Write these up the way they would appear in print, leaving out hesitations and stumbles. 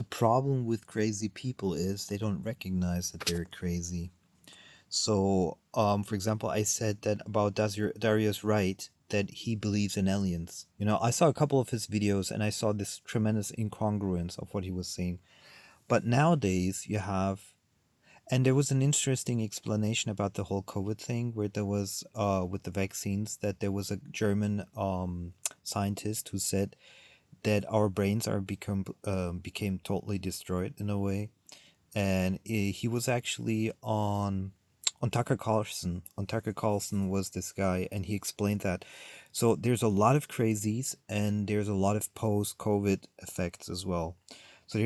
problem with crazy people is they don't recognize that they're crazy. So, for example, I said that about Darius Wright that he believes in aliens. I saw a couple of his videos and I saw this tremendous incongruence of what he was saying. But nowadays, you have, and there was an interesting explanation about the whole COVID thing, where there was, with the vaccines, that there was a German scientist who said that our brains are became totally destroyed in a way, and he was actually on Tucker Carlson. On Tucker Carlson was this guy, and he explained that. So there's a lot of crazies, and there's a lot of post-COVID effects as well. So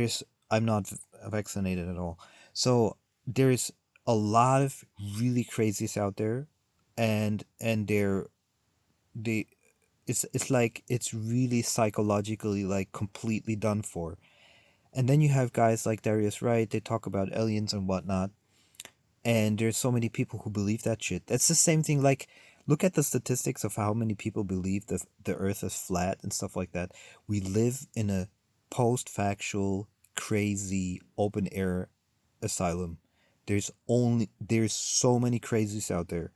I'm not vaccinated at all. So there's a lot of really crazies out there, and they it's like it's really psychologically like completely done for. And then you have guys like Darius Wright. They talk about aliens and whatnot, and there's so many people who believe that shit. That's the same thing. Like, look at the statistics of how many people believe the Earth is flat and stuff like that. We live in a post-factual, crazy open air asylum. There's so many crazies out there.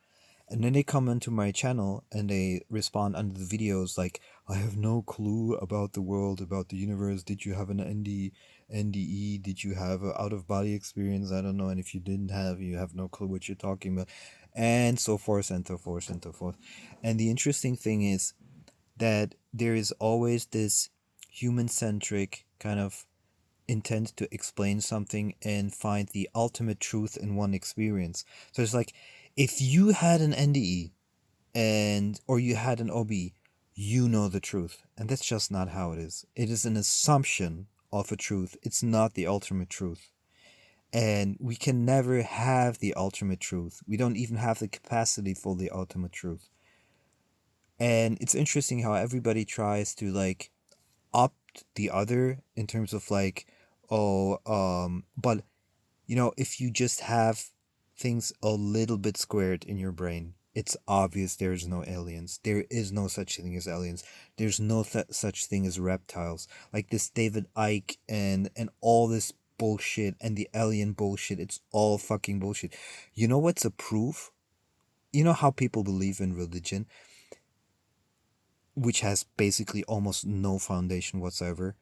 And then they come into my channel and they respond under the videos like, I have no clue about the world, about the universe. Did you have an NDE? Did you have an out of body experience? I don't know. And if you didn't have, you have no clue what you're talking about. And so forth and so forth and so forth. And the interesting thing is that there is always this human centric kind of intent to explain something and find the ultimate truth in one experience. So it's like, if you had an NDE and or you had an OB, you know the truth. And that's just not how it is. It is an assumption of a truth. It's not the ultimate truth. And we can never have the ultimate truth. We don't even have the capacity for the ultimate truth. And it's interesting how everybody tries to like opt the other in terms of like, but if you just have things a little bit squared in your brain, it's obvious there's no aliens. There is no such thing as aliens. There's no such thing as reptiles. Like this David Icke and all this bullshit and the alien bullshit. It's all fucking bullshit. You know what's a proof? You know how people believe in religion, which has basically almost no foundation whatsoever,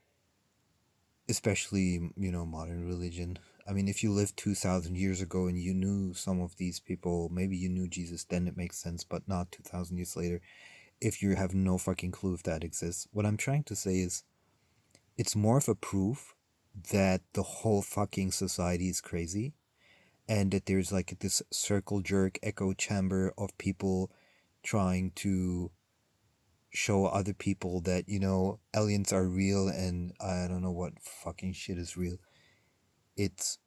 especially, modern religion. I mean, if you lived 2,000 years ago and you knew some of these people, maybe you knew Jesus, then it makes sense, but not 2,000 years later if you have no fucking clue if that exists. What I'm trying to say is it's more of a proof that the whole fucking society is crazy and that there's like this circle jerk echo chamber of people trying to show other people that, aliens are real and I don't know what fucking shit is real. It's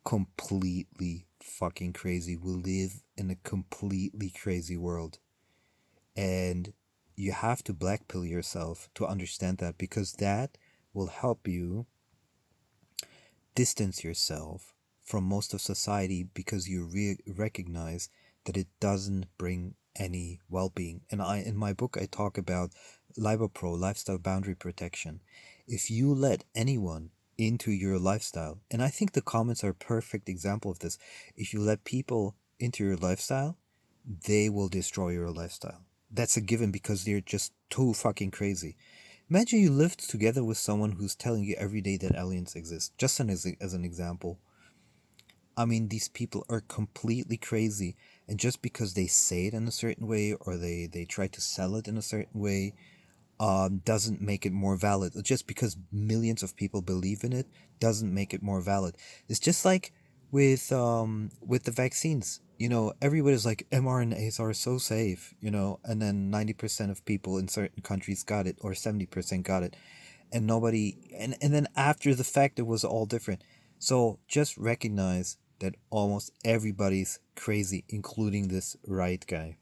completely fucking crazy. We live in a completely crazy world. And you have to blackpill yourself to understand that, because that will help you distance yourself from most of society, because you recognize that it doesn't bring any well-being. And in my book I talk about LiboPro, lifestyle boundary protection. If you let anyone into your lifestyle, and I think the comments are a perfect example of this, if you let people into your lifestyle, they will destroy your lifestyle. That's a given, because they're just too fucking crazy. Imagine you lived together with someone who's telling you every day that aliens exist, just as an example. I mean, these people are completely crazy, and just because they say it in a certain way or they try to sell it in a certain way, doesn't make it more valid. Just because millions of people believe in it doesn't make it more valid. It's just like with the vaccines. Everybody's like mRNAs are so safe, and then 90% of people in certain countries got it, or 70% got it, and nobody. And then after the fact, it was all different. So just recognize that almost everybody's crazy, including this right guy.